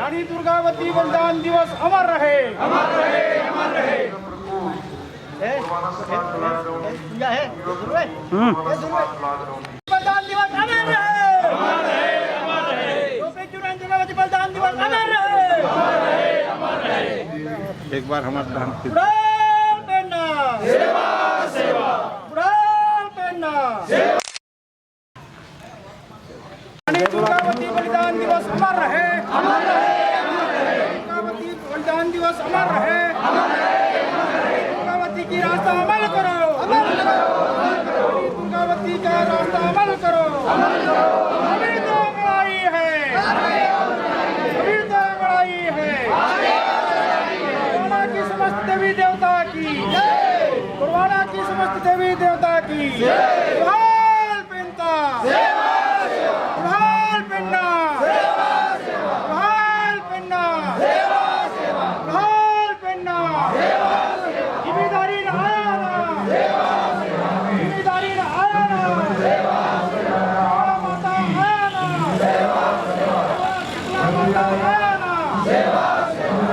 रानी दुर्गावती बलिदान दिवस अमर रहे, अमर रहे, अमर रहे। बलिदान दिवस अमर रहे, अमर रहे, अमर रहे। रानी दुर्गावती बलिदान दिवस अमर रहे, अमर रहे, अमर रहे। एक बार हमारा दान बुढ़ाल पेन्ना सेवा सेवा, बुढ़ाल पेन्ना सेवा। रानी दुर्गावती बलिदान दिवस अमर रहे, अमर रहे, अमर रहे। दुर्गावती बलिदान दिवस अमर रहे, अमर रहे, अमर रहे। दुर्गावती की रास्ता अमल करो, अमल करो, अमल करो। दुर्गावती का रास्ता अमल करो, अमल करो। अभी तो लड़ाई है, अभी तो लड़ाई है। कुर्बाना की समस्त देवी देवता की जय, कुर्बाना की समस्त देवी देवता की जय। बुढ़ाल पेन्ना सेवा सेवा, बुढ़ाल पेन्ना सेवा सेवा, बुढ़ाल पेन्ना सेवा सेवा, बुढ़ाल पेन्ना सेवा सेवा। जिम्मेदारी न आया ना सेवा सेवा, जिम्मेदारी न आया ना सेवा सेवा। माता आया ना सेवा सेवा, माता आया ना सेवा सेवा।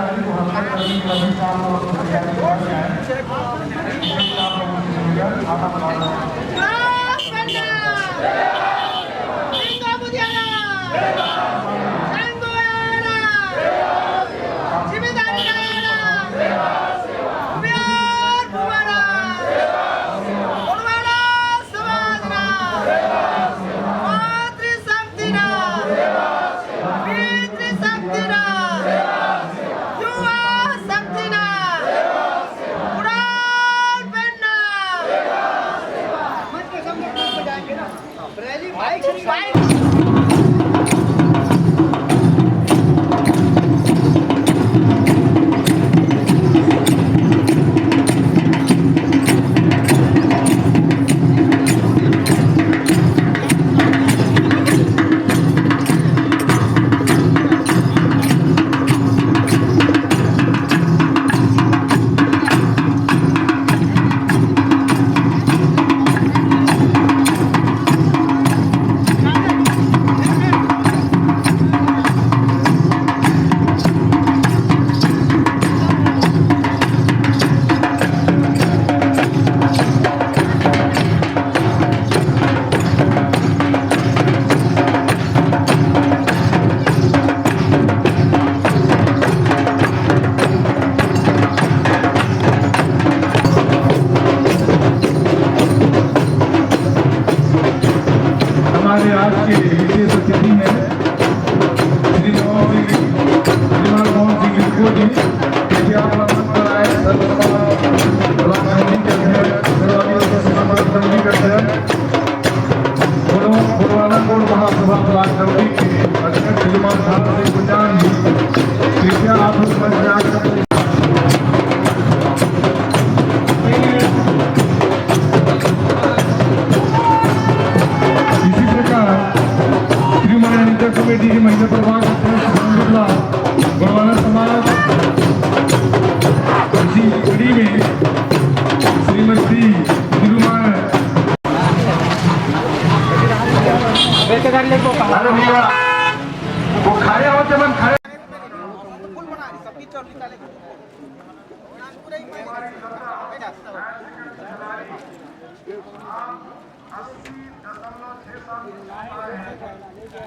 वो खाया होते मन खाया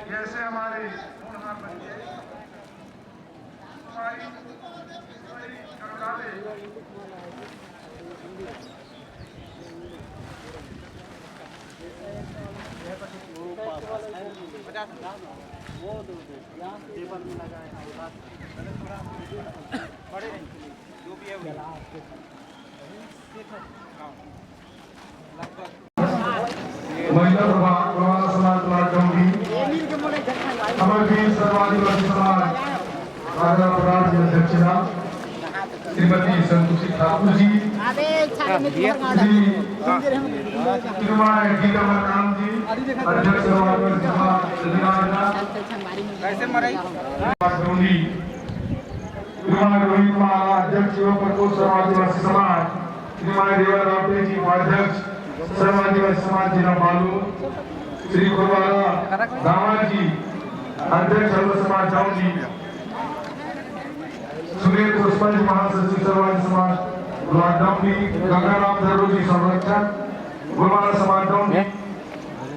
जैसे हमारे महिला प्रभाव समाज अमरवीर सर्वादिवासी समाज राजा प्रराज अध्यक्षता श्रीमती संतोषी ठाकुर जी, तिरुमाय गीतामन राम जी, अध्यक्ष सर्वादिवासी समाज अध्यक्ष एवं प्रकोष्ठ सर्वादिवासी समाज, श्रीमान देवा रावते जी उपाध्यक्ष सर्वादिवासी समाज जिला बालू, श्री गुरुवारा दामा जी अध्यक्ष सर्व समाज जाऊं जी, मुंसिपल महासचिव सर्ववादी समाज ब्लॉक डम्पी गंगाराम धरोजी संरक्षक गुरुमारा समाज डम्पी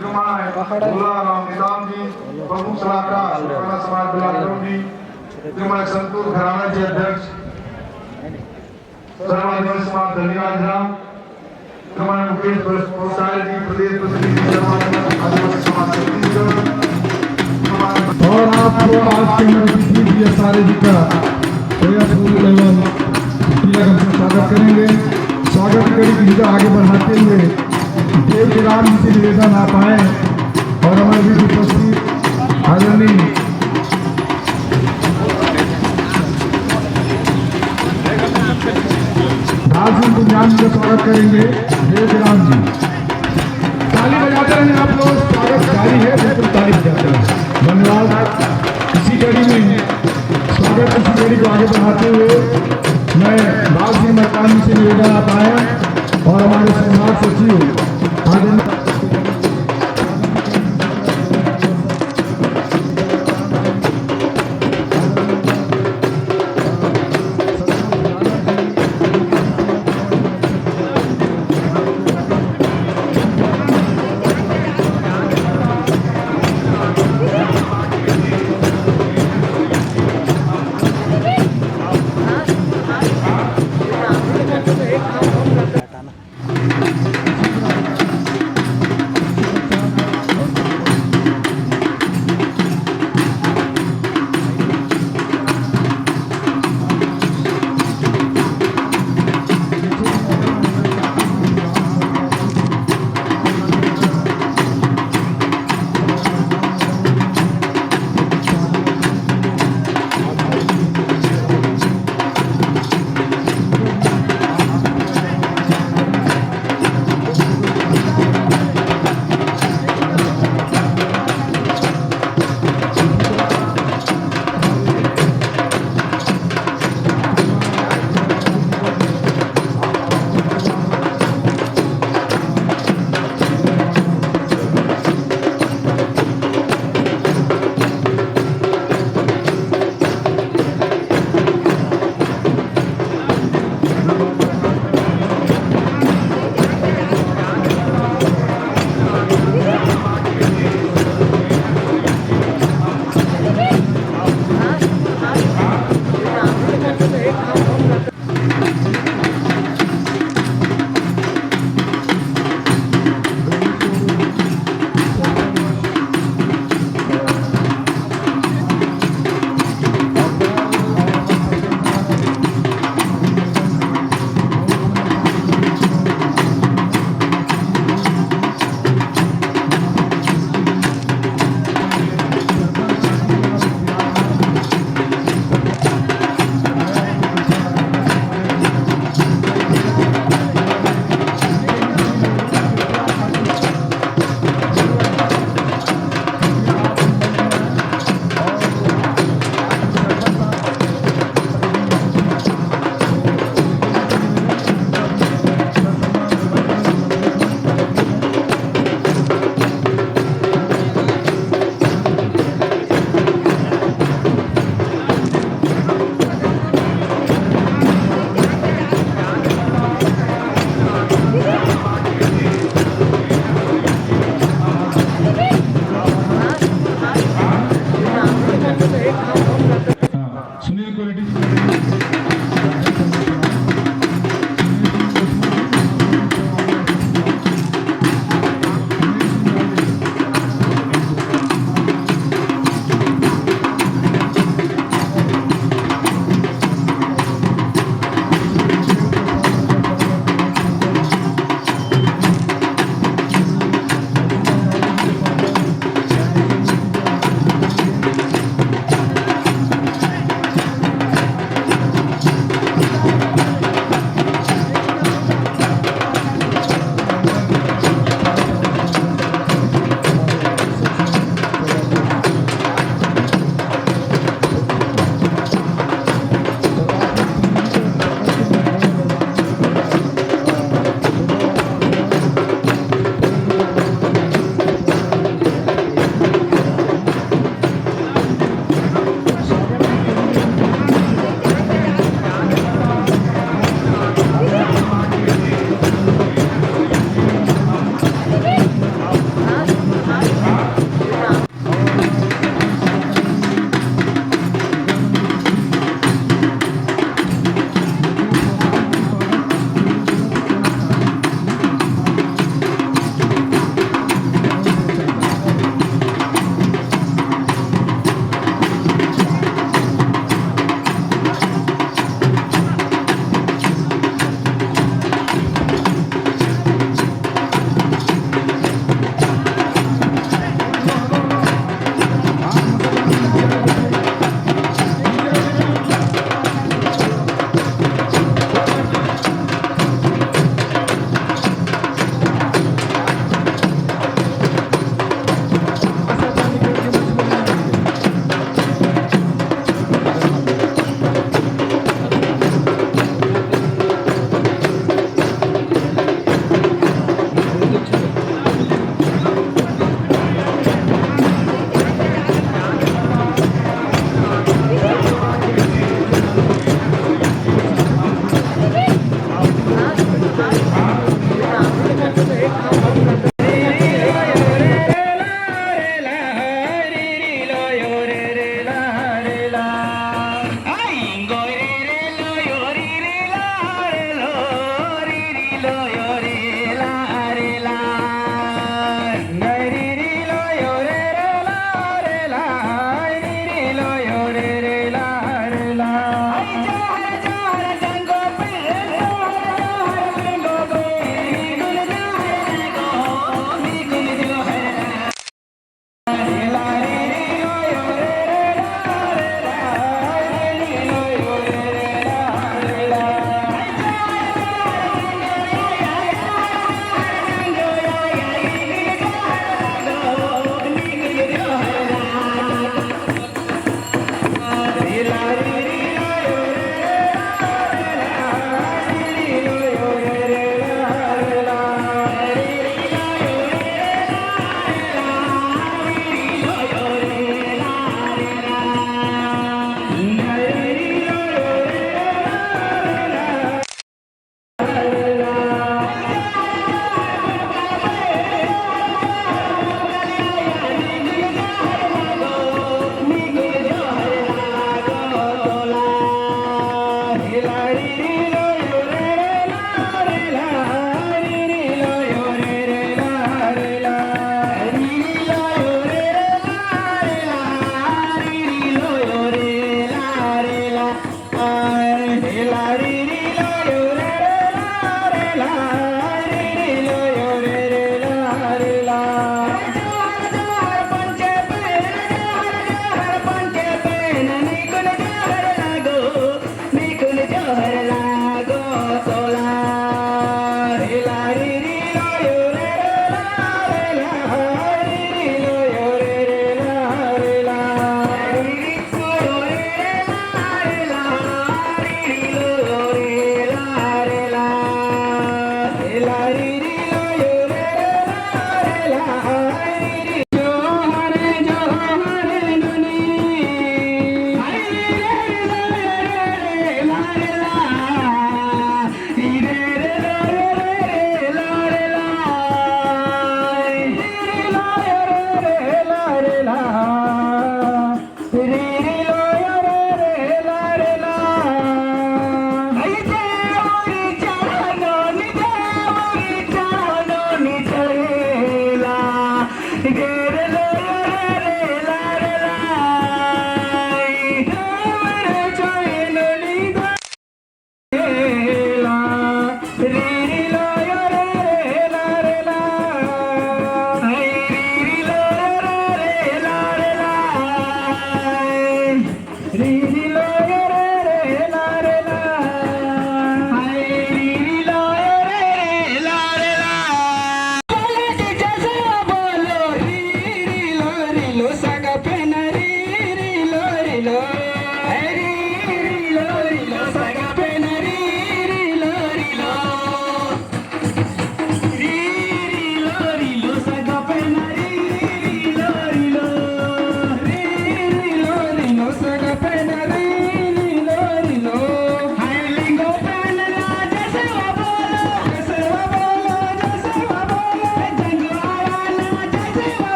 राम निजाम जी प्रमुख सलाहकार गुरुमारा समाज ब्लॉक डम्पी श्रीमान संतोष घराना जी अध्यक्ष सर्ववादी समाज धन्यवाद राम श्रीमान मुकेश पोसारे जी प्रदेश प्रतिनिधि आदिवासी समाज छत्तीसगढ़। और आपको आज के हमारे पीछे सारे जी का फूल एवं तिलक हम स्वागत करेंगे। स्वागत करेंगे आगे बढ़ाते हुए देव के राम जी से निवेदन आप आए और हमारे बीच उपस्थित आदरणीय राज सिंह गुंजान जी का स्वागत करेंगे। देव के राम जी ताली बजाते रहेंगे आप लोग, स्वागत जारी है, बिल्कुल ताली बजाते रहें। धन्यवाद। इसी कड़ी में स्वागत इसी कड़ी को आगे बढ़ाते हुए मैं राज सिंह मरकानी से निवेदन आप आए और हमारे संघार सचिव आदरणीय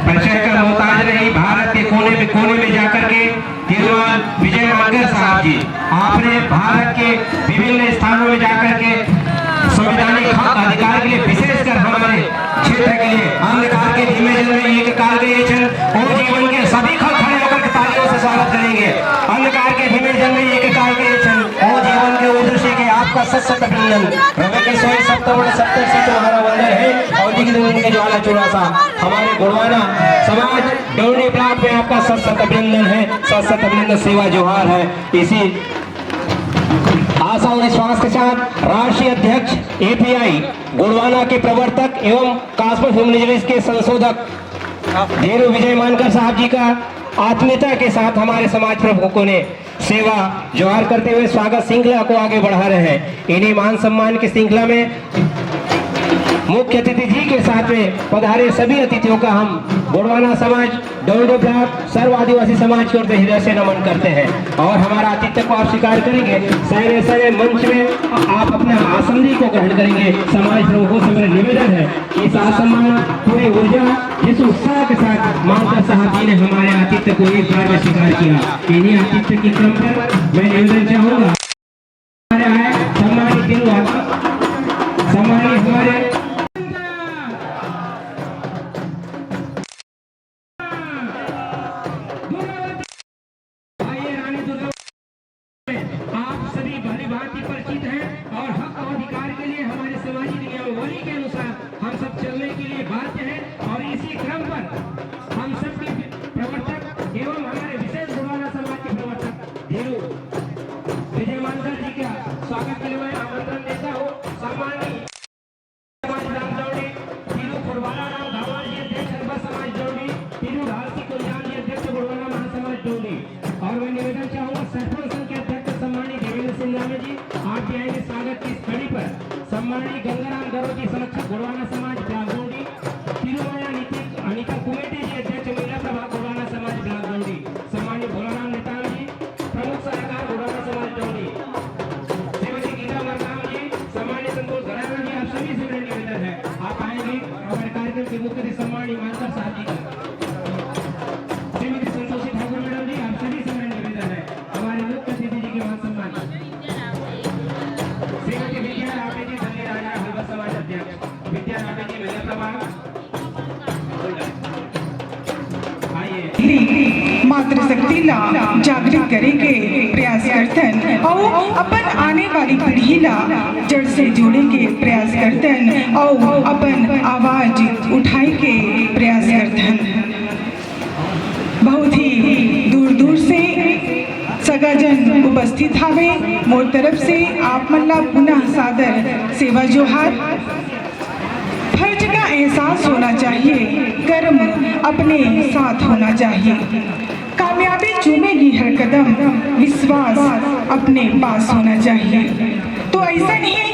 परिचय का मोहताज नहीं। भारत के कोने में जाकर के केजरीवाल विजय मानकर साहब जी, आपने भारत के विभिन्न स्थानों में जाकर के संवैधानिक हक अधिकार के लिए, विशेषकर हमारे क्षेत्र के लिए अंधकार के धीमे जल में एक काल गए छन और जीवन के सभी खल खड़े होकर तालियों से स्वागत करेंगे। अंधकार के धीमे जल में एक काल गए छन और जीवन के उद्देश्य के आपका सत अभिनंदन। रवे के 170 सीट हमारा वंदन है और दिग्विजय के ज्वाला चौरासा हमारे गुड़वाना समाज डोरनी ब्लॉक में आपका सत अभिनंदन है। सत अभिनंदन सेवा जोहार है। इसी आशा और विश्वास के साथ राष्ट्रीय अध्यक्ष एपीआई गुड़वाना के प्रवर्तक एवं काश्मीर ह्यूमनिटीज के संशोधक धेनु विजय मानकर साहब जी का आत्मीयता के साथ हमारे समाज प्रमुखों ने सेवा जोहार करते हुए स्वागत श्रृंखला को आगे बढ़ा रहे हैं। इन्हीं मान सम्मान की श्रृंखला में मुख्य अतिथि जी के साथ में पधारे सभी अतिथियों का हम गोंडवाना समाज डोंडो ब्लॉक सर्व आदिवासी समाज की ओर से हृदय से नमन करते हैं और हमारा आतिथ्य को आप स्वीकार करेंगे। सारे सारे मंच में आप अपने आसंदी को ग्रहण करेंगे। समाज प्रमुखों से मेरा निवेदन है कि इस आसम्मान पूरी ऊर्जा जिस उत्साह के साथ मानकर साहब जी ने हमारे आतिथ्य को एक बार में स्वीकार किया, इन्हीं आतिथ्य की क्रम पर मैं निवेदन चाहूंगा सम्मानित हमारे आप सभी भली भांति परिचित हैं और हक और अधिकार के लिए हमारे सामाजिक नियमावली के अनुसार हम सब चलने के लिए बाध्य हैं और इसी क्रम पर हम सबके प्रवर्तक एवं हमारे विशेष गोंडवाना समाज के प्रवर्तक धीरू विजय मानकर जी का स्वागत के लिए मैं आमंत्रण देता हूँ। सम्मानित समाज राम दौड़ी, धीरू फुरवाला राम धावाल जी अध्यक्ष अरबा समाज दौड़ी, धीरू ढालसी कल्याण जी अध्यक्ष गोंडवाना महासमाज दौड़ी और मैं निवेदन चाहूंगा सरपंच संघ के अध्यक्ष सम्मानित देवेंद्र सिंह जी आप भी आएंगे स्वागत की इस कड़ी पर। सम्मानित गंगाराम गौरव जी संरक्षक गोंडवाना समाज ब्लॉक दौड़ी, तिरुमया अनिता कुमेटी जी अध्यक्ष महिला प्रभाग गोंडवाना समाज ब्लॉक दौड़ी, सम्मानित भोलाराम नेताम जी प्रमुख सलाहकार गोंडवाना समाज दौड़ी, श्रीमती गीता मरकाम जी, सम्मानित संतोष घराना जी, आप सभी से मेरा निवेदन है आप आएंगे हमारे कार्यक्रम के मुख्य अतिथि सम्मानित मानकर साहब जी का, श्रीमती संतोषी ठाकुर मैडम जी, आप सभी से मेरा निवेदन है हमारे मुख्य अतिथि जी के मान सम्मान, श्रीमती विद्या राठे जी धन्य राजा हलवा समाज अध्यक्ष, विद्या राठे जी महिला प्रभाग मातृशक्तीला जागृत करेंगे प्रयास करतन और अपन आने वाली पीढ़ी ला जड़ से जोड़ेंगे प्रयास करतन और अपन आवाज उठाए के प्रयास करतन। बहुत ही दूर दूर से सगाजन उपस्थित हावे मोर तरफ से आप मल्ला पुनः सादर सेवा जोहार। फर्ज का एहसास होना चाहिए, कर्म अपने साथ होना चाहिए, कामयाबी चूमेगी हर कदम, विश्वास अपने पास होना चाहिए। तो ऐसा नहीं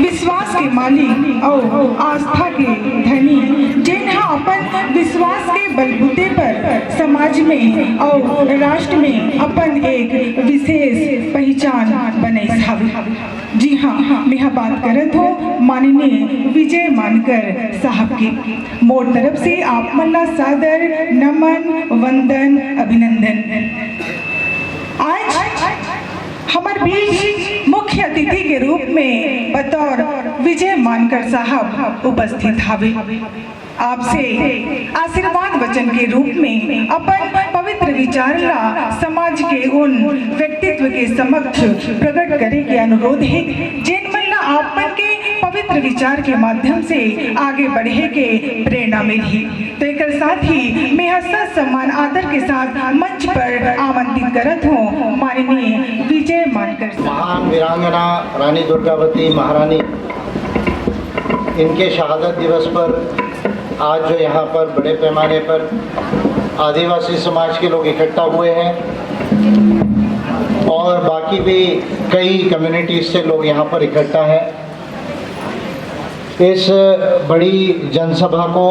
विश्वास के मालिक और आस्था के धनी जिन्हें अपन विश्वास के बलबूते पर समाज में और राष्ट्र में अपन एक विशेष पहचान बने साहब। जी हाँ, मैं बात करत हूँ माननीय विजय मानकर साहब की। मोर तरफ से आप मल्ला सादर नमन वंदन अभिनंदन। आज हमारे बीच मुख्य अतिथि के रूप में बतौर विजय मानकर साहब उपस्थित हावे। आपसे आशीर्वाद वचन के रूप में अपन पवित्र विचार ला समाज के उन व्यक्तित्व के समक्ष प्रकट करे के अनुरोध है जिन मल्ला आपन के पवित्र विचार के माध्यम से आगे बढ़े के प्रेरणा मिली। तो एक साथ ही मैं हसन सम्मान आदर के साथ मंच पर आमंत्रित करत हूँ माननीय विजय मानकर। महान वीरांगना रानी दुर्गावती महारानी, इनके शहादत दिवस पर आज जो यहाँ पर बड़े पैमाने पर आदिवासी समाज के लोग इकट्ठा हुए हैं और बाकी भी कई कम्युनिटीज से लोग यहाँ पर इकट्ठा हैं। इस बड़ी जनसभा को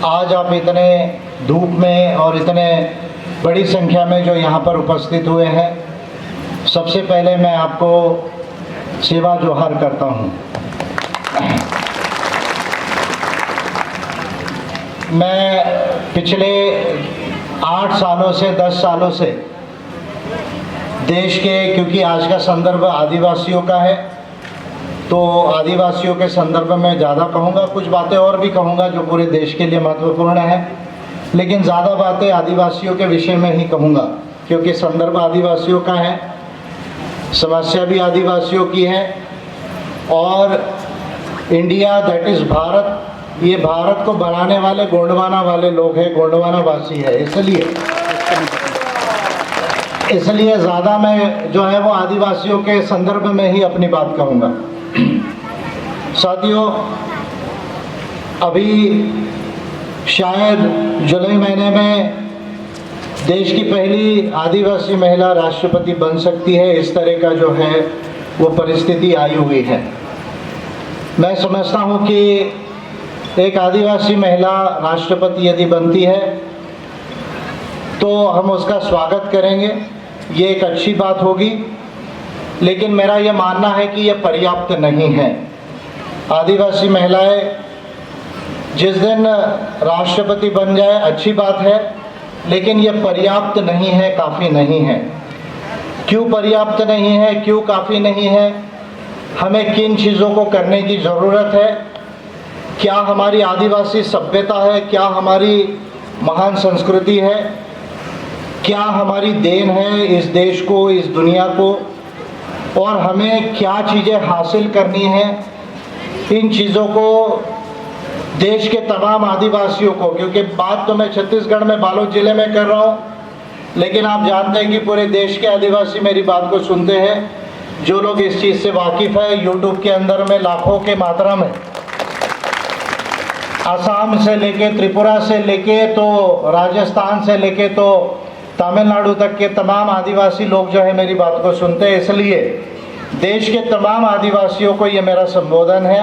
आज आप इतने धूप में और इतने बड़ी संख्या में जो यहाँ पर उपस्थित हुए हैं, सबसे पहले मैं आपको सेवा जोहार करता हूँ। मैं पिछले 8 सालों से 10 सालों से देश के, क्योंकि आज का संदर्भ आदिवासियों का है, तो आदिवासियों के संदर्भ में ज़्यादा कहूँगा, कुछ बातें और भी कहूँगा जो पूरे देश के लिए महत्वपूर्ण है, लेकिन ज़्यादा बातें आदिवासियों के विषय में ही कहूँगा क्योंकि संदर्भ आदिवासियों का है, समस्या भी आदिवासियों की है और इंडिया दैट इज़ भारत, ये भारत को बनाने वाले गोंडवाना वाले लोग हैं, गोंडवाना वासी है। इसलिए ज़्यादा मैं जो है वो आदिवासियों के संदर्भ में ही अपनी बात कहूँगा। साथियों, अभी शायद जुलाई महीने में देश की पहली आदिवासी महिला राष्ट्रपति बन सकती है, इस तरह का जो है वो परिस्थिति आई हुई है। मैं समझता हूँ कि एक आदिवासी महिला राष्ट्रपति यदि बनती है तो हम उसका स्वागत करेंगे, ये एक अच्छी बात होगी। लेकिन मेरा ये मानना है कि ये पर्याप्त नहीं है। आदिवासी महिलाएं जिस दिन राष्ट्रपति बन जाए अच्छी बात है, लेकिन ये पर्याप्त नहीं है, काफ़ी नहीं है। क्यों पर्याप्त नहीं है, क्यों काफ़ी नहीं है? हमें किन चीज़ों को करने की ज़रूरत है? क्या हमारी आदिवासी सभ्यता है? क्या हमारी महान संस्कृति है? क्या हमारी देन है इस देश को, इस दुनिया को? और हमें क्या चीज़ें हासिल करनी है? इन चीज़ों को देश के तमाम आदिवासियों को, क्योंकि बात तो मैं छत्तीसगढ़ में बालोद जिले में कर रहा हूँ, लेकिन आप जानते हैं कि पूरे देश के आदिवासी मेरी बात को सुनते हैं। जो लोग इस चीज़ से वाकिफ़ है, यूट्यूब के अंदर में लाखों के मात्रा में असम से लेके, त्रिपुरा से लेके तो राजस्थान से लेके तो तमिलनाडु तक के तमाम आदिवासी लोग जो है मेरी बात को सुनते हैं। इसलिए देश के तमाम आदिवासियों को ये मेरा संबोधन है,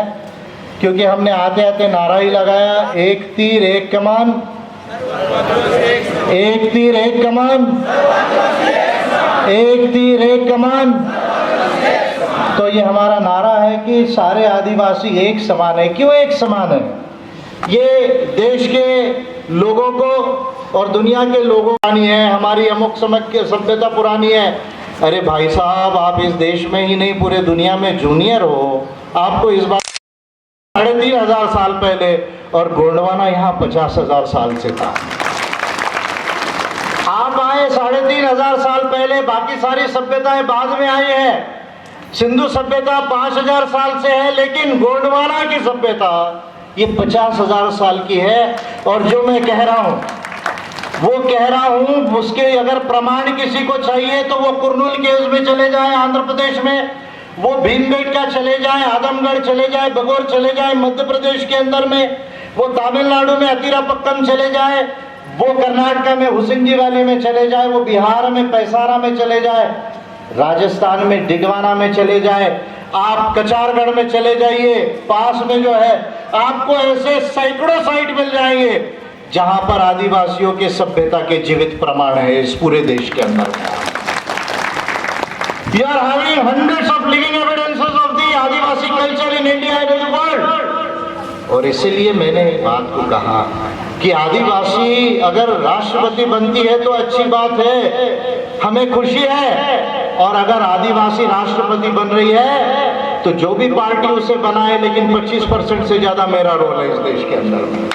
क्योंकि हमने आते आते नारा ही लगाया, एक तीर एक कमान, एक तीर एक कमान, एक तीर एक कमान। तो ये हमारा नारा है कि सारे आदिवासी एक समान है। क्यों एक समान है? ये देश के लोगों को और दुनिया के लोगों पुरानी है, हमारी अमुक समझ के सभ्यता पुरानी है। अरे भाई साहब, आप इस देश में ही नहीं पूरे दुनिया में जूनियर हो। आपको इस बात 3,500 साल पहले, और गोंडवाना यहाँ 50,000 साल से था। आप आए 3,500 साल पहले, बाकी सारी सभ्यताएं बाद में आई है। सिंधु सभ्यता 5,000 साल से है, लेकिन गोंडवाना की सभ्यता ये 50,000 साल की है। और जो मैं कह रहा हूँ वो कह रहा हूँ, उसके अगर प्रमाण किसी को चाहिए तो वो कुरनूल केव्स में चले जाए आंध्र प्रदेश में, वो भीमबेटका चले जाए, आदमगढ़ चले जाए, बगोर चले जाए मध्य प्रदेश के अंदर में, वो तमिलनाडु में अतिरापक्कम चले जाए, वो कर्नाटका में हुसिंजी वैली में चले जाए, वो बिहार में पैसारा में चले जाए, राजस्थान में डिडवाना में चले जाए, आप कचारगढ़ में चले जाइए, पास में जो है आपको ऐसे सैकड़ों साइट मिल जाएंगे जहां पर आदिवासियों के सभ्यता के जीवित प्रमाण है इस पूरे देश के अंदर। You are having hundreds of living evidences of the Adivasi culture in India and in the world। और इसीलिए मैंने एक बात को कहा कि आदिवासी अगर राष्ट्रपति बनती है तो अच्छी बात है, हमें खुशी है। और अगर आदिवासी राष्ट्रपति बन रही है तो जो भी पार्टी उसे बनाए, लेकिन 25% से ज्यादा मेरा रोल है इस देश के अंदर में।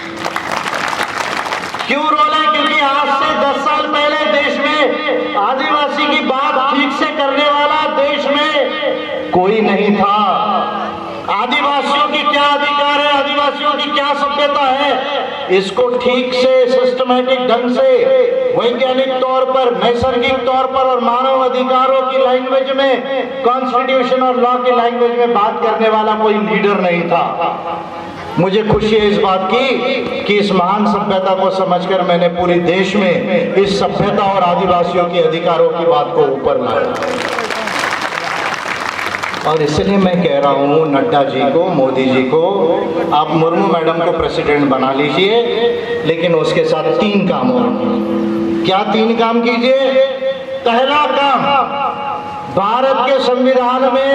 क्यों रोल है? क्योंकि आज से 10 साल पहले देश में आदिवासी की बात ठीक से करने वाला देश में कोई नहीं था। आदिवासियों की क्या अधिकार है, आदिवासियों की क्या सभ्यता है, इसको ठीक से सिस्टमैटिक ढंग से, वैज्ञानिक तौर पर, नैसर्गिक तौर पर और मानव अधिकारों की लैंग्वेज में, कॉन्स्टिट्यूशन और लॉ की लैंग्वेज में बात करने वाला कोई लीडर नहीं था। मुझे खुशी है इस बात की कि इस महान सभ्यता को समझकर मैंने पूरे देश में इस सभ्यता और आदिवासियों के अधिकारों की बात को ऊपर लाया। और इसलिए मैं कह रहा हूँ नड्डा जी को, मोदी जी को, आप मुर्मू मैडम को प्रेसिडेंट बना लीजिए, लेकिन उसके साथ 3 काम और। क्या 3 काम कीजिए? पहला काम, भारत के संविधान में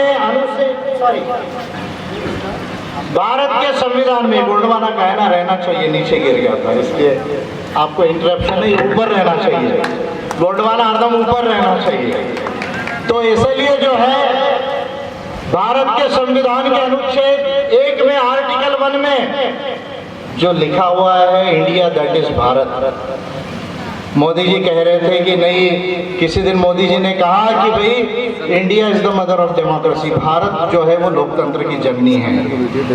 भारत के संविधान में गोंडवाना कहना रहना चाहिए, नीचे गिर गया था इसलिए आपको इंटरप्शन नहीं, ऊपर रहना चाहिए। गोंडवाना हरदम ऊपर रहना चाहिए। तो इसलिए जो है भारत के संविधान के अनुच्छेद 1 में आर्टिकल 1 में जो लिखा हुआ है, India that is Bharat. Modi ji कह रहे थे कि नहीं, किसी दिन मोदी जी ने कहा कि भाई India is the mother of democracy, Bharat जो है वो लोकतंत्र की जननी है।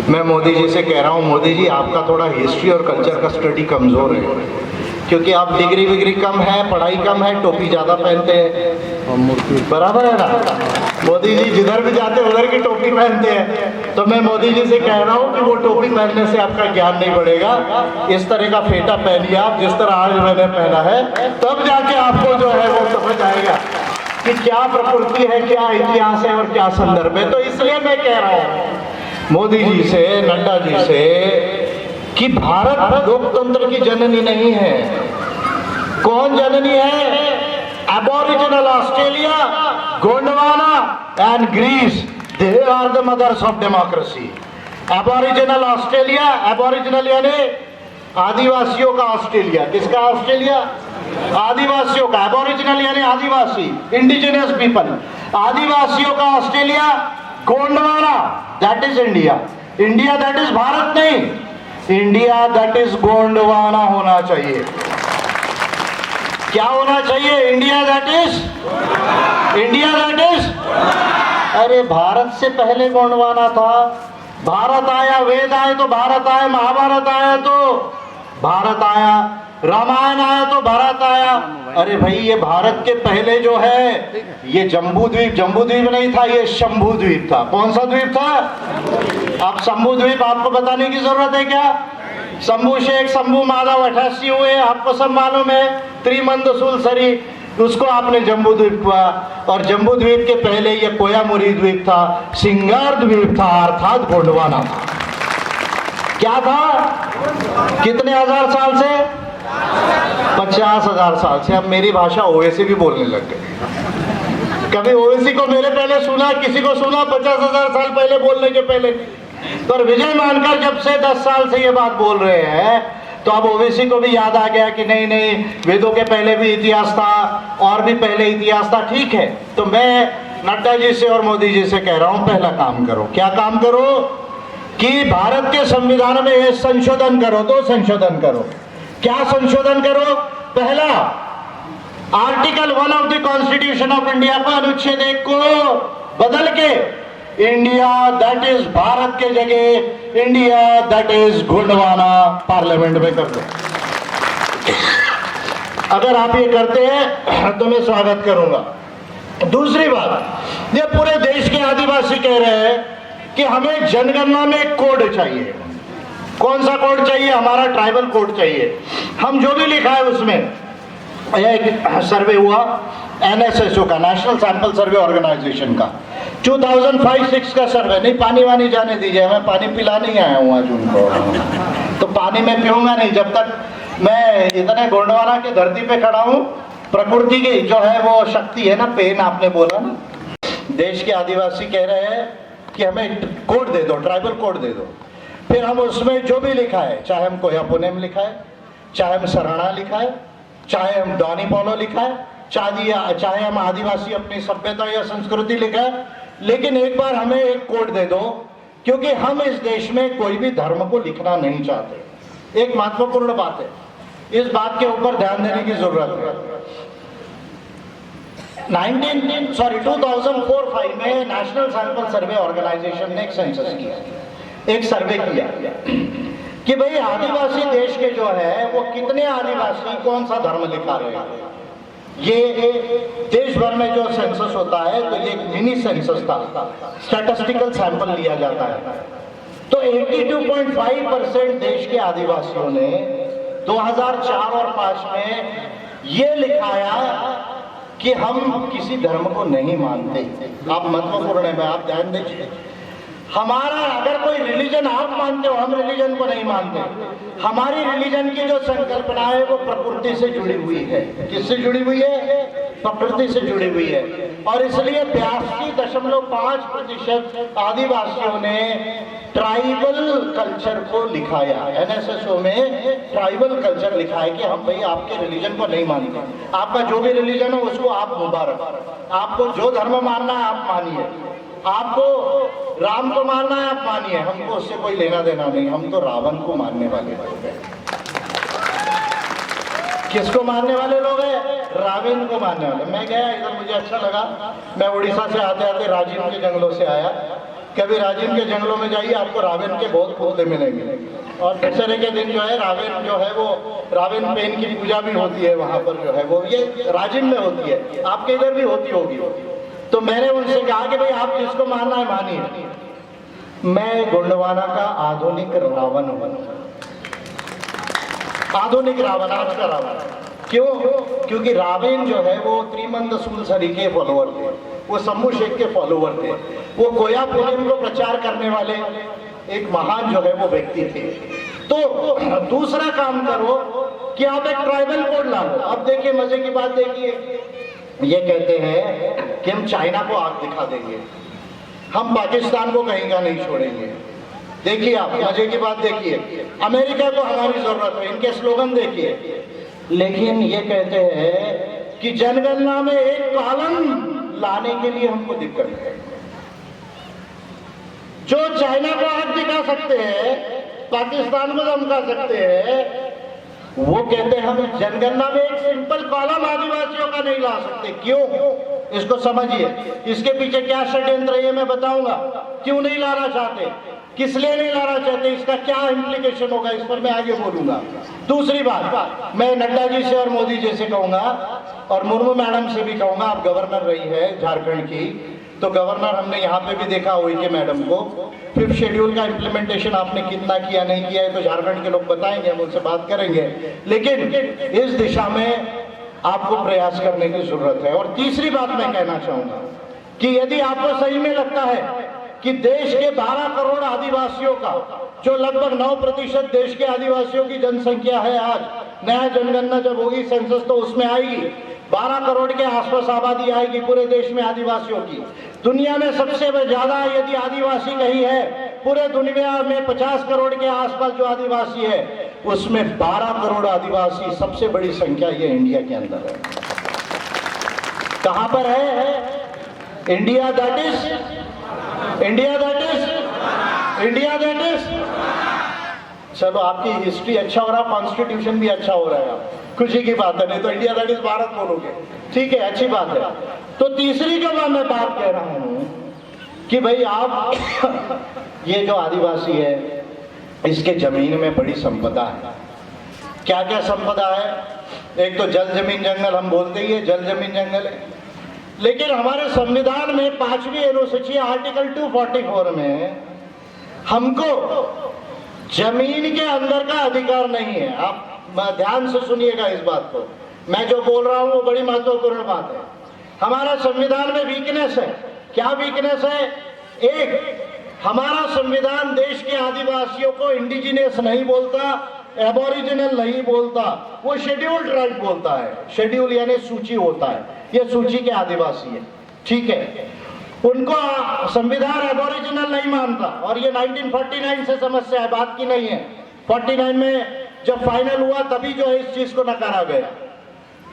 मैं मोदी जी से कह रहा हूँ, मोदी जी आपका थोड़ा हिस्ट्री और कल्चर का स्टडी कमजोर है, क्योंकि आप डिग्री विग्री कम है, पढ़ाई कम है, टोपी ज्यादा पहनते हैं, बराबर है ना? मोदी जी जिधर भी जाते हैं उधर की टोपी पहनते हैं। तो मैं मोदी जी से कह रहा हूँ कि वो टोपी पहनने से आपका ज्ञान नहीं बढ़ेगा, इस तरह का फेटा पहनिए आप जिस तरह आज मैंने पहना है, तब जाके आपको जो है वो समझ आएगा कि क्या प्रकृति है, क्या इतिहास है और क्या संदर्भ है। तो इसलिए मैं कह रहा हूँ मोदी जी से, नड्डा जी से कि भारत लोकतंत्र की जननी नहीं है। कौन जननी है? Aboriginal Australia, Gondwana and Greece, they are the mothers of democracy. Aboriginal Australia, aboriginal यानी आदिवासियों का ऑस्ट्रेलिया। किसका ऑस्ट्रेलिया? आदिवासियों का। एबोरिजिनल यानी आदिवासी, इंडिजिनस पीपल। आदिवासियों का Australia. Gondwana that is India. India that is Bharat नहीं, इंडिया दैट इज गोंडवाना होना चाहिए। क्या होना चाहिए? India that is, India that is. अरे भारत से पहले गोंडवाना था। भारत आया, वेद आए तो भारत आए, महाभारत आया तो भारत आया, रामायण आया तो भारत आया। अरे भाई ये भारत के पहले जो है ये जम्बू द्वीप, जम्बू द्वीप नहीं था, ये शंभू द्वीप था। कौन सा द्वीप था? अब शंभू द्वीप आपको बताने की जरूरत है क्या? शंभू शेख, शंभू माधव 88 हुए, आपको सब मालूम है। त्रिमंद सुलसरी, उसको आपने जम्बू द्वीप हुआ। और जम्बू द्वीप के पहले ये कोयामुरी द्वीप था, सिंगार द्वीप था, अर्थात गोंडवाना था। क्या था? कितने हजार साल से? 50,000 साल से। अब मेरी भाषा ओवैसी भी बोलने लग गई। कभी ओवैसी को मेरे पहले सुना, किसी को सुना 50,000 साल पहले बोलने के पहले? पर विजय मानकर जब से 10 साल से ये बात बोल रहे हैं तो अब ओवैसी को भी याद आ गया कि नहीं नहीं, वेदों के पहले भी इतिहास था और भी पहले इतिहास था। ठीक है, तो मैं नड्डा जी से और मोदी जी से कह रहा हूं, पहला काम करो। क्या काम करो? कि भारत के संविधान में ये संशोधन करो। दो संशोधन करो। क्या संशोधन करो? पहला, article 1 of the constitution of India का अनुच्छेद 1 को बदल के इंडिया दैट इज भारत के जगह India that is Gondwana parliament में कर दो। अगर आप ये करते हैं तो मैं स्वागत करूंगा। दूसरी बात, ये पूरे देश के आदिवासी कह रहे हैं कि हमें जनगणना में एक कोड चाहिए। कौन सा कोड चाहिए? हमारा ट्राइबल कोड चाहिए। हम जो भी लिखा है उसमें, एक सर्वे हुआ एनएसएसओ का, नेशनल सैंपल सर्वे ऑर्गेनाइजेशन का, 2005-6 का सर्वे। नहीं, पानी वानी जाने दीजिए, मैं पानी पिला नहीं आया हूँ आज उनको, तो पानी मैं पीऊंगा नहीं जब तक मैं इतने गोंडवाना की धरती पे खड़ा हूँ। प्रकृति की जो है वो शक्ति है ना, पेन आपने बोला ना, देश के आदिवासी कह रहे हैं कि हमें कोड दे दो, ट्राइबल कोड दे दो। फिर हम उसमें जो भी लिखा है, चाहे हम कोयापुनेम लिखा है, चाहे हम सराणा लिखा है, चाहे हम डॉनी पॉलो लिखा है, चाहे हम आदिवासी अपनी सभ्यता या संस्कृति लिखा है, लेकिन एक बार हमें एक कोड दे दो, क्योंकि हम इस देश में कोई भी धर्म को लिखना नहीं चाहते। एक महत्वपूर्ण बात है, इस बात के ऊपर ध्यान देने की जरूरत है। 2004-5 में नेशनल सैंपल सर्वे ऑर्गेनाइजेशन ने एक सेंसस किया, एक सर्वे किया कि भाई आदिवासी देश के जो है वो कितने आदिवासी कौन सा धर्म लिखा रहे हैं। ये देश भर में जो सेंसस होता है तो ये एक मिनी सेंसस था, स्टैटिस्टिकल सैंपल लिया जाता है। तो 82.5% देश के आदिवासियों ने 2004 और 5 में ये लिखाया कि हम किसी धर्म को नहीं मानते। आप महत्वपूर्ण है, मैं आप ध्यान दीजिए। हमारा अगर कोई रिलीजन आप मानते हो, हम रिलीजन को नहीं मानते। हमारी रिलीजन की जो संकल्पना है वो प्रकृति से जुड़ी हुई है। किससे जुड़ी हुई है? प्रकृति से जुड़ी हुई है। और इसलिए 82.5% आदिवासियों ने ट्राइबल कल्चर को लिखाया। एनएसएसओ में ट्राइबल कल्चर लिखा है कि हम भाई आपके रिलीजन को नहीं मानते, आपका जो भी रिलीजन हो उसको आप मुबारक, आपको जो धर्म मानना है आप मानिए, आपको राम को मानना है आप मानिए, हमको उससे कोई लेना देना नहीं। हम तो रावण को मानने वाले लोग हैं। किसको मानने वाले लोग हैं? रावण को मानने वाले। मैं गया इधर, मुझे अच्छा लगा। मैं उड़ीसा से आते आते राजीव के जंगलों से आया। कभी राजीव के जंगलों में जाइए, आपको रावण के बहुत पुतले मिलेंगे। और दशहरे के दिन जो है रावण जो है वो रावण पेन की पूजा भी होती है वहां पर, जो है वो ये राजीव में होती है, आपके इधर भी होती होगी। तो मैंने उनसे कहा कि भाई आप जिसको मानना है मानिए, मैं गोंडवाना का आधुनिक रावण हूं। आधुनिक रावण, आज का रावण। क्यों? क्योंकि रावेन जो है वो त्रिमंद सुनसरी के फॉलोअर थे, वो शंभू शेख के फॉलोअर थे, वो कोया पूनम को प्रचार करने वाले एक महान जो है वो व्यक्ति थे। तो दूसरा काम करो कि आप एक ट्राइबल कोड ला लो। अब देखिए मजे की बात, देखिए ये कहते हैं कि हम चाइना को आग दिखा देंगे, हम पाकिस्तान को कहीं का नहीं छोड़ेंगे। देखिए आप मजे की बात देखिए, अमेरिका को हमारी जरूरत है, इनके स्लोगन देखिए। लेकिन ये कहते हैं कि जनगणना में एक कॉलम लाने के लिए हमको दिक्कत है। जो चाइना को आग दिखा सकते हैं, पाकिस्तान को धमका सकते हैं, वो कहते हैं हम जनगणना में एक सिंपल कॉलम आदिवासियों का नहीं ला सकते। क्यों? इसको समझिए, इसके पीछे क्या षड्यंत्र है ये मैं बताऊंगा। क्यों नहीं लाना चाहते, किस लिए नहीं लाना चाहते, इसका क्या इम्प्लीकेशन होगा, इस पर मैं आगे बोलूंगा। दूसरी बात, मैं नड्डा जी से और मोदी जी से कहूंगा और मुर्मू मैडम से भी कहूंगा, आप गवर्नर रही है झारखंड की, तो गवर्नर हमने यहाँ पे भी देखा हुई के मैडम को 5th शेड्यूल का इम्प्लीमेंटेशन आपने कितना किया नहीं किया है तो झारखंड के लोग बताएंगे, हम उनसे बात करेंगे। लेकिन इस दिशा में आपको प्रयास करने की जरूरत है। और तीसरी बात मैं कहना चाहूंगा कि यदि आपको सही में लगता है कि देश के 12 करोड़ आदिवासियों का, जो लगभग 9% देश के आदिवासियों की जनसंख्या है, आज नया जनगणना जब होगी सेंसस तो उसमें आएगी, 12 करोड़ के आसपास आबादी आएगी पूरे देश में आदिवासियों की। दुनिया में सबसे ज्यादा यदि आदिवासी कहीं है, पूरे दुनिया में 50 करोड़ के आसपास जो आदिवासी है, उसमें 12 करोड़ आदिवासी सबसे बड़ी संख्या ये इंडिया के अंदर है। कहां पर है? इंडिया दैट इज चलो आपकी हिस्ट्री अच्छा हो रहा, कॉन्स्टिट्यूशन भी अच्छा हो रहा है, खुशी की बात है, नहीं तो इंडिया दैट इज भारत बोलोगे, ठीक है, अच्छी बात है। तो तीसरी जो मैं बात कह रहा हूं कि भाई आप ये जो आदिवासी है इसके जमीन में बड़ी संपदा है। क्या क्या संपदा है? एक तो जल जमीन जंगल, हम बोलते ही है जल जमीन जंगल है, लेकिन हमारे संविधान में 5वीं अनुसूची आर्टिकल 244 में हमको जमीन के अंदर का अधिकार नहीं है। आप ध्यान से सुनिएगा इस बात को, मैं जो बोल रहा हूं वो बड़ी महत्वपूर्ण बात है। हमारा संविधान में वीकनेस है। क्या वीकनेस है? एक, हमारा संविधान देश के आदिवासियों को इंडिजिनियस नहीं बोलता, एबोरिजिनल नहीं बोलता, वो शेड्यूल्ड राइट बोलता है। शेड्यूल यानी सूची होता है, ये सूची के आदिवासी है, ठीक है। उनको संविधान एबोरिजिनल नहीं मानता और ये 1949 से समस्या है, बात की नहीं है। 49 में जब फाइनल हुआ तभी जो है इस चीज को नकारा गया।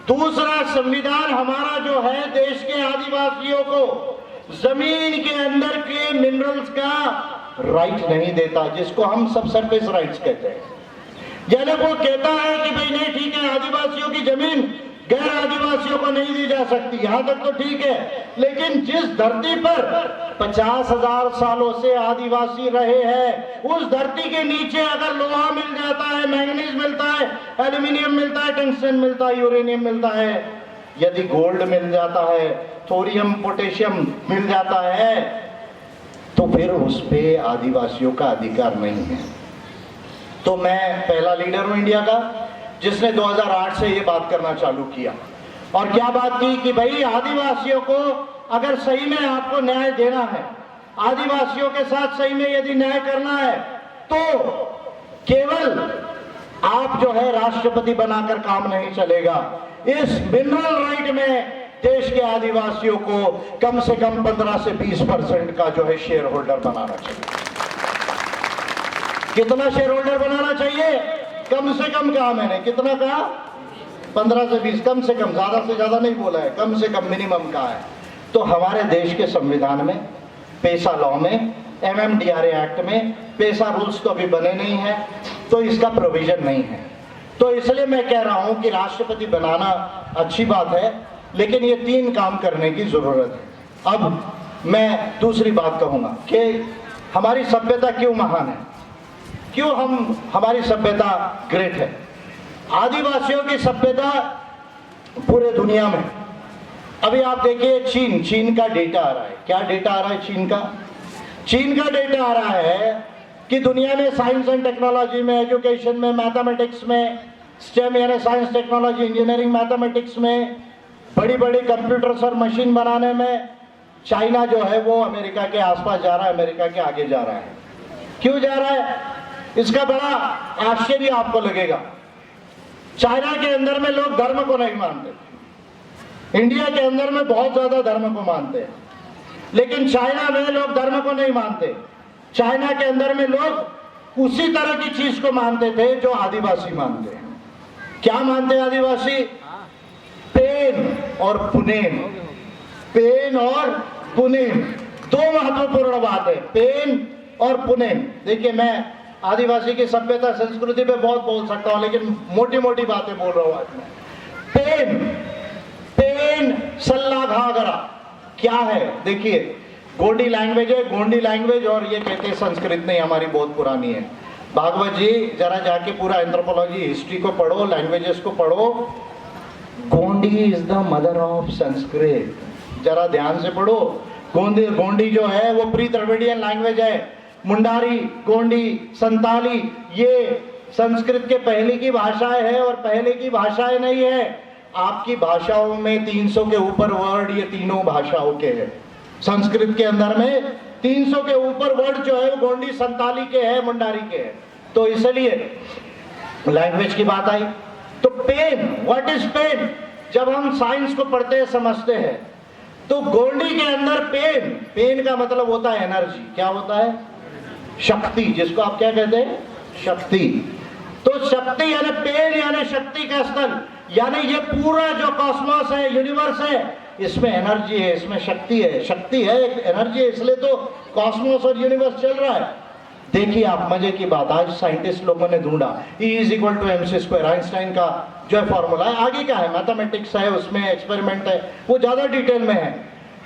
दूसरा, संविधान हमारा जो है देश के आदिवासियों को जमीन के अंदर के मिनरल्स का राइट नहीं देता, जिसको हम सब सरफेस राइट्स कहते हैं। यानी वो कहता है कि भाई नहीं ठीक है, आदिवासियों की जमीन गैर आदिवासियों को नहीं दी जा सकती, यहां तक तो ठीक है, लेकिन जिस धरती पर 50,000 सालों से आदिवासी रहे हैं, उस धरती के नीचे अगर लोहा मिल जाता है, मैंगनीज मिलता है, एल्यूमिनियम मिलता है, टंगस्टन मिलता है, यूरेनियम मिलता है, यदि गोल्ड मिल जाता है, थोरियम पोटेशियम मिल जाता है, तो फिर उस पे आदिवासियों का अधिकार नहीं है। तो मैं पहला लीडर हूं इंडिया का जिसने 2008 से ये बात करना चालू किया। और क्या बात की कि भाई आदिवासियों को अगर सही में आपको न्याय देना है, आदिवासियों के साथ सही में यदि न्याय करना है, तो केवल आप जो है राष्ट्रपति बनाकर काम नहीं चलेगा। इस मिनरल राइट में देश के आदिवासियों को कम से कम 15 से 20% का जो है शेयर होल्डर बनाना चाहिए। कितना शेयर होल्डर बनाना चाहिए? कम से कम कहा मैंने, कितना कहा? 15 से 20, कम से कम, ज्यादा से ज्यादा नहीं बोला है, कम से कम मिनिमम कहा है। तो हमारे देश के संविधान में, पेसा लॉ में, MMDRA एक्ट में पेसा रूल्स तो अभी बने नहीं है, तो इसका प्रोविजन नहीं है। तो इसलिए मैं कह रहा हूं कि राष्ट्रपति बनाना अच्छी बात है, लेकिन ये 3 काम करने की जरूरत है। अब मैं दूसरी बात कहूंगा कि हमारी सभ्यता क्यों महान है, क्यों हमारी सभ्यता ग्रेट है। आदिवासियों की सभ्यता पूरे दुनिया में, अभी आप देखिए चीन का डेटा आ रहा है। क्या डेटा आ रहा है चीन का डेटा आ रहा है कि दुनिया में साइंस एंड टेक्नोलॉजी में, एजुकेशन में, मैथमेटिक्स में स्टेम यानी साइंस टेक्नोलॉजी इंजीनियरिंग मैथमेटिक्स में, बड़ी बड़ी कंप्यूटर्स और मशीन बनाने में चाइना जो है वो अमेरिका के आसपास जा रहा है, अमेरिका के आगे जा रहा है। क्यों जा रहा है? इसका बड़ा आश्चर्य आपको लगेगा। चाइना के अंदर में लोग धर्म को नहीं मानते, इंडिया के अंदर में बहुत ज्यादा धर्म को मानते हैं, लेकिन चाइना में लोग धर्म को नहीं मानते। चाइना के अंदर में लोग उसी तरह की चीज को मानते थे जो आदिवासी मानते हैं। क्या मानते हैं आदिवासी? पेन और पुनेम। पेन और पुनेम दो महत्वपूर्ण बात है, पेन और पुनेम। देखिए, मैं आदिवासी की सभ्यता संस्कृति पे बहुत बोल सकता हूं, लेकिन मोटी मोटी बातें बोल रहा हूं आज मैं। पेन, पेन सल्ला घाघरा क्या है? देखिए, गोंडी लैंग्वेज है, गोंडी लैंग्वेज, और ये कहते हैं संस्कृत नहीं, हमारी बहुत पुरानी है। भागवत जी जरा जाके पूरा एंथ्रोपोलॉजी हिस्ट्री को पढ़ो, लैंग्वेजेस को पढ़ो। Gondi is the mother of Sanskrit, जरा ध्यान से पढ़ो। गोंडी जो है वो प्री द्रविडियन लैंग्वेज है। मुंडारी, गोंडी, संताली, ये संस्कृत के पहले की भाषाएं है, और पहले की भाषाएं नहीं है। आपकी भाषाओं में 300 के ऊपर वर्ड ये तीनों भाषाओं के हैं। संस्कृत के अंदर में 300 के ऊपर वर्ड जो है वो गोंडी, संताली के है, मुंडारी के है। तो इसलिए लैंग्वेज की बात आई तो पेन, व्हाट इज पेन? जब हम साइंस को पढ़ते हैं, समझते हैं, तो गोंडी के अंदर पेन, पेन का मतलब होता है एनर्जी। क्या होता है? शक्ति, जिसको आप क्या कहते हैं? शक्ति। तो शक्ति यानी पेन यानी शक्ति का स्थल, यानी ये पूरा जो कॉस्मोस है, यूनिवर्स है, इसमें एनर्जी है, इसमें शक्ति है। शक्ति है, एनर्जी है, इसलिए तो कॉस्मोस और यूनिवर्स चल रहा है। देखिए आप, मजे की बात, आज साइंटिस्ट लोगों ने ढूंढा E = mc², आइंस्टाइन का जो है फॉर्मूला है, आगे का है, मैथमेटिक्स है, उसमें एक्सपेरिमेंट है, वो ज्यादा डिटेल में है।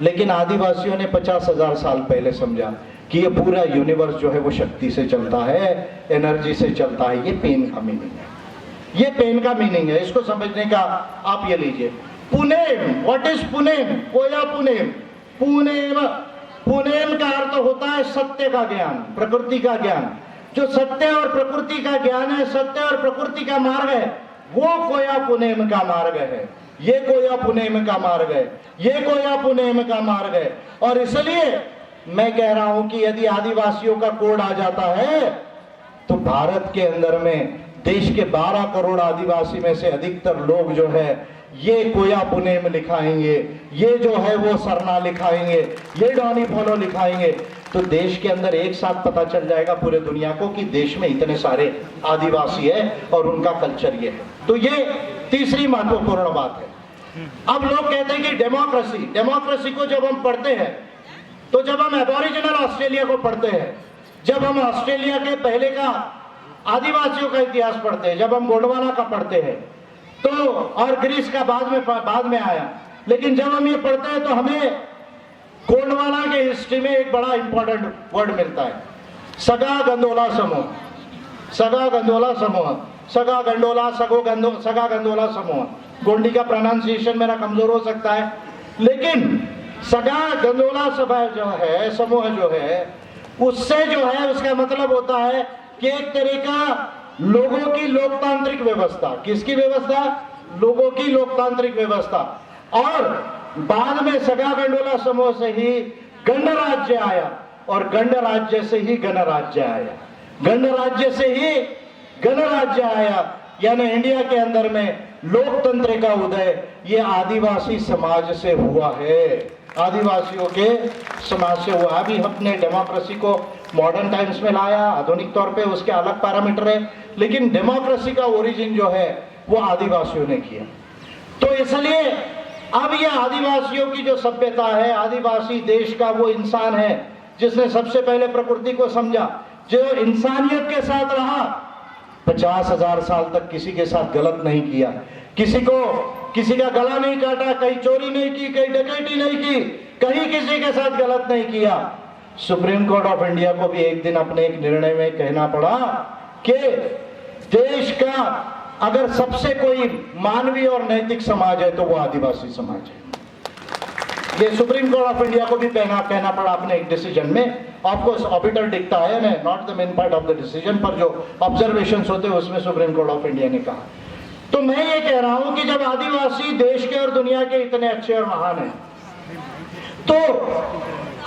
लेकिन आदिवासियों ने 50,000 साल पहले समझा कि ये पूरा यूनिवर्स जो है वो शक्ति से चलता है, एनर्जी से चलता है। ये पेन का मीनिंग है, ये पेन का मीनिंग है। इसको समझने का आप ये लीजिए। Punem, what is Punem? कोया पुनेम। पुनेम, पुनेम का अर्थ होता है सत्य का ज्ञान, प्रकृति का ज्ञान। जो सत्य और प्रकृति का ज्ञान है, सत्य और प्रकृति का मार्ग है, वो कोया पुनेम का मार्ग है। ये कोया पुनेम का मार्ग है, ये कोया पुनेम का मार्ग है। और इसलिए मैं कह रहा हूं कि यदि आदिवासियों का कोड आ जाता है तो भारत के अंदर में देश के 12 करोड़ आदिवासी में से अधिकतर लोग जो है ये कोया पुनेम लिखाएंगे, ये जो है वो सरना लिखाएंगे, ये डॉनी फॉलो लिखाएंगे, तो देश के अंदर एक साथ पता चल जाएगा पूरे दुनिया को कि देश में इतने सारे आदिवासी है और उनका कल्चर ये है। तो ये तीसरी महत्वपूर्ण बात है। अब लोग कहते हैं कि डेमोक्रेसी, डेमोक्रेसी को जब हम पढ़ते हैं, तो जब हम एबोरिजिनल ऑस्ट्रेलिया को पढ़ते हैं, जब हम ऑस्ट्रेलिया के पहले का आदिवासियों का इतिहास पढ़ते हैं, जब हम गोंडवाना का पढ़ते हैं, तो और ग्रीस का बाद में आया, लेकिन जब हम ये पढ़ते हैं तो हमें गोंडवाना के हिस्ट्री में एक बड़ा इंपॉर्टेंट वर्ड मिलता है, सगा गंडोला समूह। सगा गंडोला समूह, सगा गंडोला, सगा गंडोला समूह। गोंडी का प्रोनाउंसिएशन मेरा कमजोर हो सकता है, लेकिन सगा गंडोला सभा जो है, समूह जो है, उससे जो है उसका मतलब होता है कि एक तरह का लोगों की लोकतांत्रिक व्यवस्था। किसकी व्यवस्था? लोगों की लोकतांत्रिक व्यवस्था। और बाद में सगा गंडोला समूह से ही गणराज्य आया, और गणराज्य से ही गणराज्य आया, गणराज्य से ही गणराज्य आया, यानी इंडिया के अंदर में लोकतंत्र का उदय ये आदिवासी समाज से हुआ है, आदिवासियों के समाज से हुआ। अभी हमने डेमोक्रेसी को मॉडर्न टाइम्स में लाया, आधुनिक तौर पे उसके अलग पैरामीटर है, लेकिन डेमोक्रेसी का ओरिजिन जो है वो आदिवासियों ने किया। तो इसलिए अब ये आदिवासियों की जो सभ्यता है, आदिवासी देश का वो इंसान है जिसने सबसे पहले प्रकृति को समझा, जो इंसानियत के साथ रहा, 50,000 साल तक किसी के साथ गलत नहीं किया, किसी का गला नहीं काटा, कहीं चोरी नहीं की, कहीं डकैती नहीं की, कहीं किसी के साथ गलत नहीं किया। सुप्रीम कोर्ट ऑफ इंडिया को भी एक दिन अपने एक निर्णय में कहना पड़ा कि देश का अगर सबसे कोई मानवीय और नैतिक समाज है तो वो आदिवासी समाज है। ये सुप्रीम कोर्ट ऑफ इंडिया को भी कहना पड़ा अपने एक डिसीजन में। ऑफकोर्स ऑबिटर दिखता है, not the main part of the decision, पर जो ऑब्जर्वेशंस होते हैं उसमें सुप्रीम कोर्ट ऑफ इंडिया ने कहा तो मैं ये कह रहा हूं कि जब आदिवासी देश के और दुनिया के इतने अच्छे और महान हैं, तो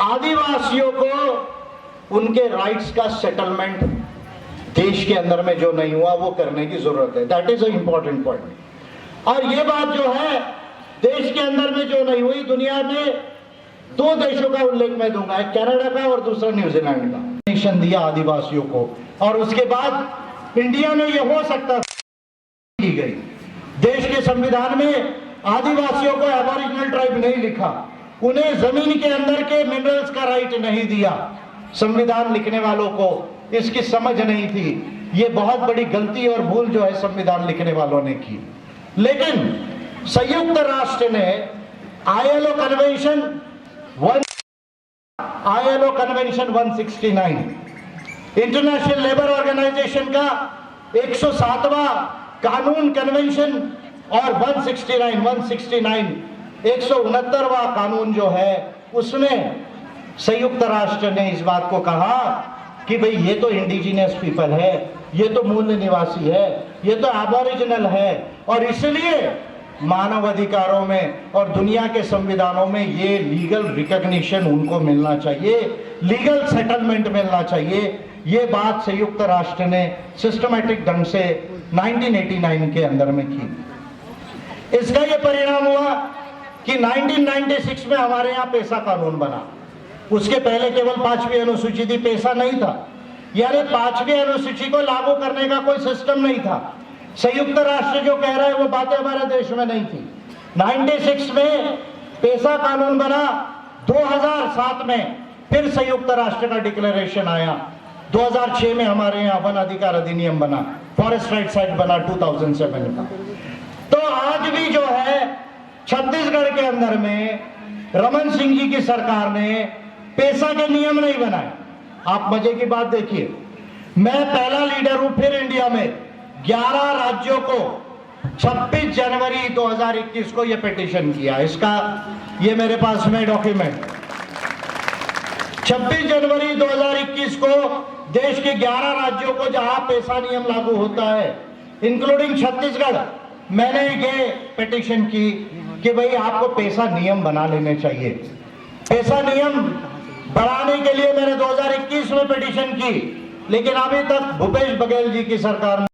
आदिवासियों को उनके राइट्स का सेटलमेंट देश के अंदर में जो नहीं हुआ वो करने की जरूरत है। That is a important point. और ये बात जो है देश के अंदर में जो नहीं हुई, दुनिया में 2 देशों का उल्लेख मैं दूंगा, एक कनाडा का और दूसरा न्यूजीलैंड का। नेशन दिया आदिवासियों को, और उसके बाद इंडिया में ये हो सकता की गई। देश के संविधान में आदिवासियों को एबोरिजिनल ट्राइब नहीं लिखा, उन्हें जमीन के अंदर के मिनरल्स का राइट नहीं दिया। संविधान लिखने वालों को इसकी समझ नहीं थी। ये बहुत बड़ी गलती और भूल जो है संविधान लिखने वालों ने की। लेकिन संयुक्त राष्ट्र ने ILO convention 169, international labour organisation का 107वां कानून कन्वेंशन और 169 169वां कानून जो है, उसमें संयुक्त राष्ट्र ने इस बात को कहा कि भाई ये तो इंडिजिनियस पीपल है, ये तो मूल निवासी है, ये तो एबोरिजिनल है, और इसलिए मानव अधिकारों में और दुनिया के संविधानों में ये लीगल रिकॉग्निशन उनको मिलना चाहिए, लीगल सेटलमेंट मिलना चाहिए। ये बात संयुक्त राष्ट्र ने सिस्टमैटिक ढंग से 1989 के अंदर में की। इसका ये परिणाम हुआ कि 1996 में हमारे यहाँ पेशा कानून बना। उसके पहले केवल 5वीं अनुसूची थी, पेशा नहीं था, यानी 5वीं अनुसूची को लागू करने का कोई सिस्टम नहीं था। संयुक्त राष्ट्र जो कह रहा है वो बातें हमारे देश में नहीं थी। 96 में पेशा कानून बना, 2007 में फिर संयुक्त राष्ट्र का डिक्लेरेशन आया, 2006 में हमारे यहाँ वन अधिकार अधिनियम बना, फॉरेस्ट राइट्स एक्ट बना 2007 का। तो आज भी जो है छत्तीसगढ़ के अंदर में रमन सिंह जी की सरकार ने पेशा के नियम नहीं बनाए। आप मजे की बात देखिए, मैं पहला लीडर हूं फिर इंडिया में 11 राज्यों को 26 जनवरी 2021 को यह पिटीशन किया। इसका ये मेरे पास में डॉक्यूमेंट 26 जनवरी 2021 को देश के 11 राज्यों को जहां पेशा नियम लागू होता है, इंक्लूडिंग छत्तीसगढ़, मैंने ये पिटीशन की कि भाई आपको पेशा नियम बना लेने चाहिए। पेशा नियम बढ़ाने के लिए मैंने 2021 में पिटीशन की, लेकिन अभी तक भूपेश बघेल जी की सरकार